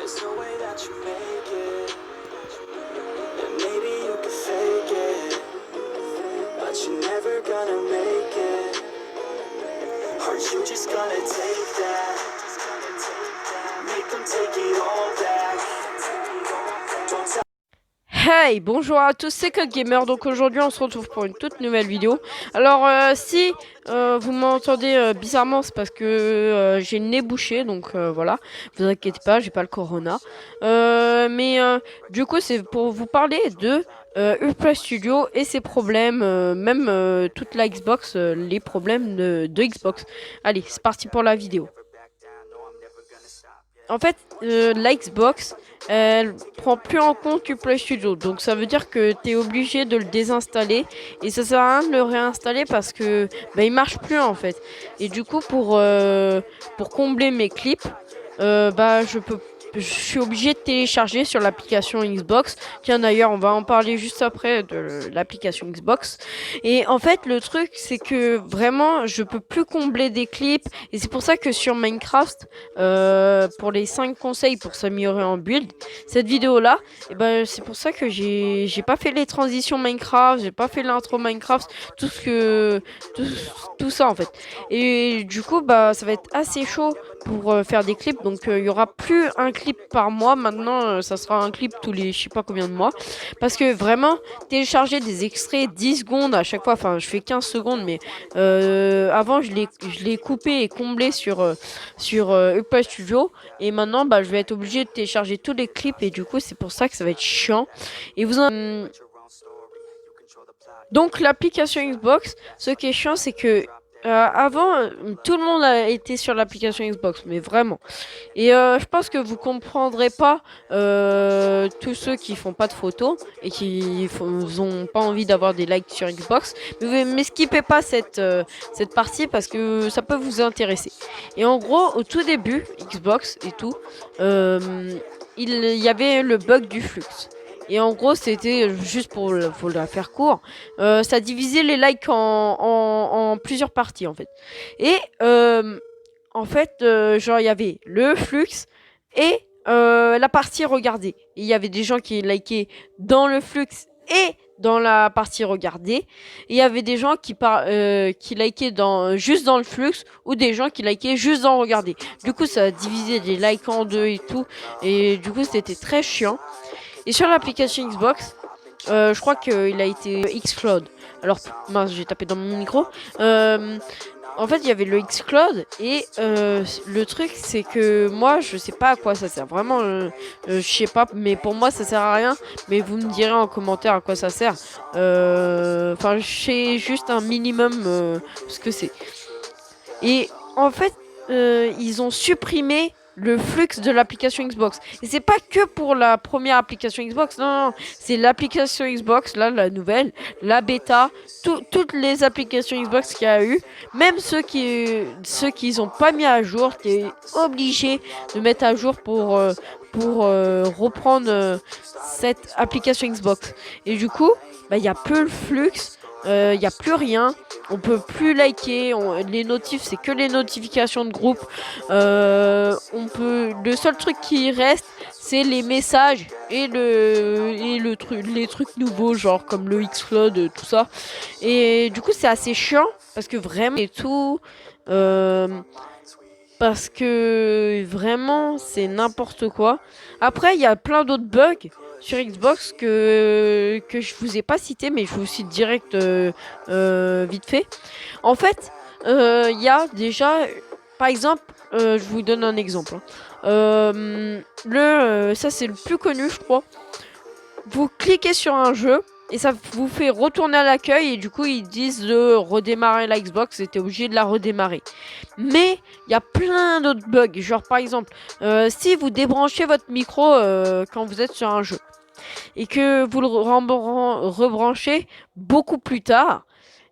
There's no way that you make it, and maybe you can fake it, but you're never gonna make it. Are you just gonna take that? Make them take it all back. Don't tell. Hey, bonjour à tous, c'est Code Gamer. Donc aujourd'hui on se retrouve pour une toute nouvelle vidéo. Alors si vous m'entendez bizarrement, c'est parce que j'ai le nez bouché, donc voilà, vous inquiétez pas, j'ai pas le corona. Mais du coup c'est pour vous parler de Ultra Studio et ses problèmes, même toute la Xbox, les problèmes de Xbox. Allez, c'est parti pour la vidéo. En fait, la Xbox, elle prend plus en compte Uplay Studio. Donc ça veut dire que tu es obligé de le désinstaller. Et ça sert à rien de le réinstaller parce que il marche plus en fait. Et du coup, pour combler mes clips, je suis obligé de télécharger sur l'application Xbox. Tiens, d'ailleurs, on va en parler juste après de l'application Xbox. Et en fait, le truc, c'est que vraiment, je peux plus combler des clips. Et c'est pour ça que sur Minecraft, pour les 5 conseils pour s'améliorer en build, cette vidéo-là, c'est pour ça que j'ai pas fait les transitions Minecraft, j'ai pas fait l'intro Minecraft, tout ce que tout, tout ça en fait. Et du coup, ça va être assez chaud pour faire des clips. Donc il y aura plus un clip par mois. Maintenant, ça sera un clip tous les je sais pas combien de mois. Parce que vraiment, télécharger des extraits 10 secondes à chaque fois, enfin je fais 15 secondes, mais avant je l'ai coupé et comblé sur Upload Studio. Et maintenant, je vais être obligé de télécharger tous les clips. Et du coup, c'est pour ça que ça va être chiant. Et donc l'application Xbox, ce qui est chiant, c'est que avant, tout le monde a été sur l'application Xbox, mais vraiment. Et je pense que vous comprendrez pas tous ceux qui font pas de photos et qui ont pas envie d'avoir des likes sur Xbox. Mais skippez pas cette partie parce que ça peut vous intéresser. Et en gros, au tout début, Xbox et tout, il y avait le bug du flux. Et en gros, c'était juste pour la faire court. Ça divisait les likes en plusieurs parties en fait. Et en fait, genre, il y avait le flux et la partie regardée. Il y avait des gens qui likaient dans le flux et dans la partie regardée. Et il y avait des gens qui likaient juste dans le flux ou des gens qui likaient juste dans regarder. Du coup, ça a divisé les likes en deux et tout. Et du coup, c'était très chiant. Et sur l'application Xbox, je crois qu'il a été Xcloud. Alors, mince, j'ai tapé dans mon micro. En fait, il y avait le Xcloud et le truc, c'est que moi, je sais pas à quoi ça sert. Vraiment, je sais pas, mais pour moi, ça sert à rien. Mais vous me direz en commentaire à quoi ça sert. Enfin, je sais juste un minimum ce que c'est. Et en fait, ils ont supprimé le flux de l'application Xbox. Et c'est pas que pour la première application Xbox, non, c'est l'application Xbox, là, la nouvelle, la bêta, toutes les applications Xbox qu'il y a eu, même ceux qui ont pas mis à jour, t'es obligé de mettre à jour pour reprendre cette application Xbox. Et du coup, il y a plus le flux, il n'y a plus rien. On peut plus liker. Les notifs, c'est que les notifications de groupe. Le seul truc qui reste, c'est les messages et les trucs nouveaux, genre comme le Xcloud, tout ça. Et du coup, c'est assez chiant parce que vraiment et tout. Parce que vraiment, c'est n'importe quoi. Après, il y a plein d'autres bugs sur Xbox que je vous ai pas cité, mais je vous cite direct vite fait. En fait, il y a déjà, par exemple, je vous donne un exemple. Ça c'est le plus connu, je crois. Vous cliquez sur un jeu et ça vous fait retourner à l'accueil et du coup ils disent de redémarrer la Xbox et t'es obligé de la redémarrer. Mais il y a plein d'autres bugs, genre par exemple si vous débranchez votre micro quand vous êtes sur un jeu et que vous le rebranchez beaucoup plus tard,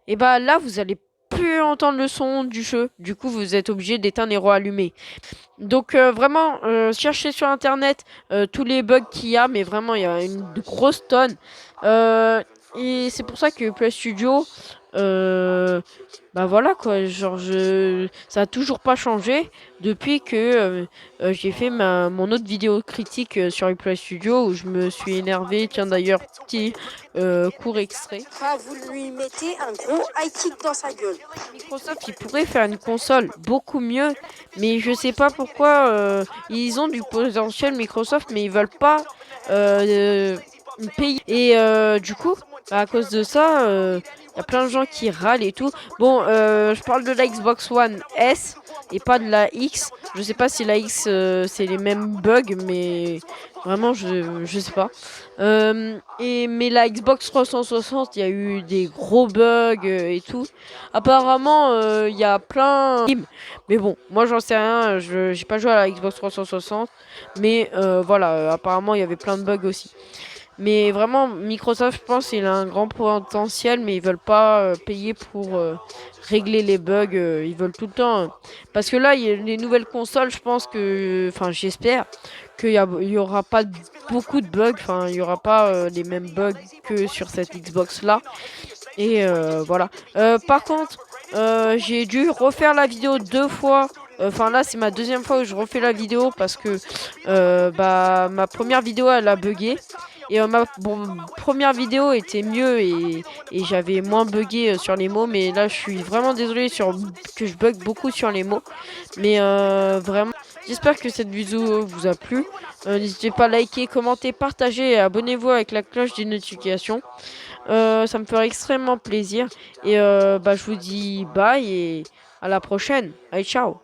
et là vous allez plus entendre le son du jeu. Du coup vous êtes obligé d'éteindre et rallumer. Donc vraiment, cherchez sur internet tous les bugs qu'il y a, mais vraiment il y a une grosse tonne. et c'est pour ça que Play Studio, bah voilà quoi, genre ça a toujours pas changé depuis que j'ai fait mon autre vidéo critique sur Play Studio où je me suis énervé. Tiens d'ailleurs, petit court extrait. Ah, vous lui mettez un gros high kick dans sa gueule. Microsoft, ils pourraient faire une console beaucoup mieux, mais je sais pas pourquoi ils ont du potentiel Microsoft, mais ils veulent pas payer. Et du coup, bah, à cause de ça, y a plein de gens qui râlent et tout. Bon, je parle de la Xbox One S et pas de la X. Je sais pas si la X c'est les mêmes bugs, mais vraiment je sais pas. Mais la Xbox 360, il y a eu des gros bugs et tout. Apparemment, il y a plein. Mais bon, moi j'en sais rien. J'ai pas joué à la Xbox 360, mais voilà. Apparemment, il y avait plein de bugs aussi. Mais vraiment, Microsoft, je pense, il a un grand potentiel, mais ils veulent pas payer pour régler les bugs. Ils veulent tout le temps. Parce que là, les nouvelles consoles, je pense que. Enfin, j'espère qu'il y aura pas beaucoup de bugs. Enfin, il y aura pas les mêmes bugs que sur cette Xbox-là. Et voilà. Par contre, j'ai dû refaire la vidéo 2 fois. Enfin là, c'est ma deuxième fois où je refais la vidéo parce que bah, ma première vidéo, elle a bugué. Et première vidéo était mieux et j'avais moins bugué sur les mots. Mais là, je suis vraiment désolé que je bug beaucoup sur les mots. Mais vraiment, j'espère que cette vidéo vous a plu. N'hésitez pas à liker, commenter, partager et abonnez-vous avec la cloche des notifications. Ça me ferait extrêmement plaisir. Et bah, je vous dis bye et à la prochaine. Allez, ciao.